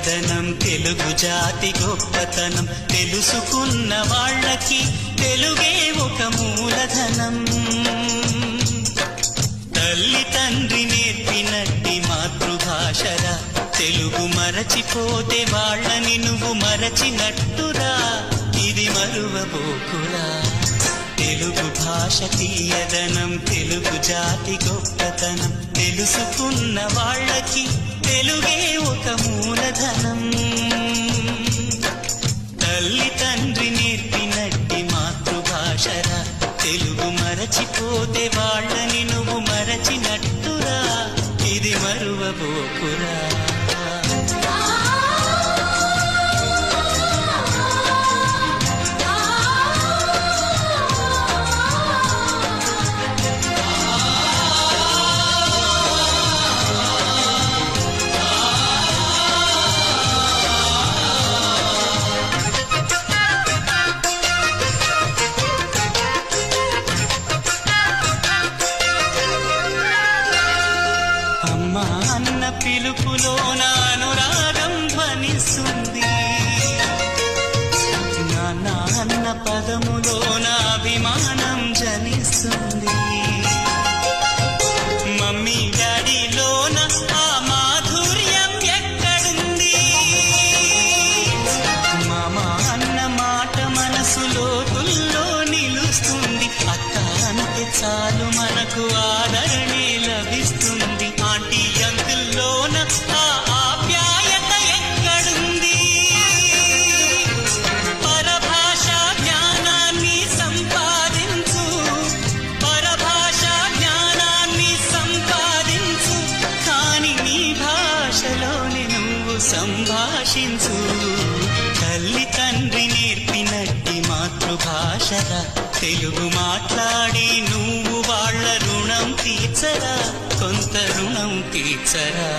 తీయదనం తెలుగు జాతి గొప్పతనం తెలుసుకున్న వాళ్ళకి తెలుగే ఒక మూలధనం. తల్లి తండ్రి నేర్పినట్టి మాతృభాషరా తెలుగు మరచిపోతే వాళ్ళని నువ్వు మరచినట్టురా, ఇది మరువబోకురా. తెలుగు భాష తీయదనం తెలుగు జాతి గొప్పతనం తెలుసుకున్న వాళ్ళకి తెలుగే ఒక మూలధనం. తల్లి తండ్రి నేర్పినట్టి మాతృభాషరా తెలుగు మరచిపోతే వాళ్ళని నువ్వు మరచినట్టురా, ఇది మరువబోకురా. అన్న పిలుపులోన అనురాగం ధ్వనిస్తుంది, నాన్న అన్న పదములోన అభిమానం జనిస్తుంది. మమ్మీ డాడీలోన ఆ మాధుర్యం ఎక్కడుంది? మామ అన్న మాట మనసులో తుల్లో నిలుస్తుంది. అక్క అంటే చాలు మనకు ఆదరణే లభిస్తుంది. ఆంటీ అంకుల్లోన ఆ ఆప్యాయత ఎక్కడుంది? పరభాషా జ్ఞానాన్ని సంపాదించు, పరభాషా జ్ఞానాన్ని సంపాదించు, కాని నీ భాషలోనే నువ్వు సంభాషించు. తల్లి తండ్రి నేర్పినట్టి మాతృభాషరా తెలుగు మాట్లాడి నువ్వు వాళ్ళ రుణం తీర్చరా, కొంత రుణం తీర్చరా.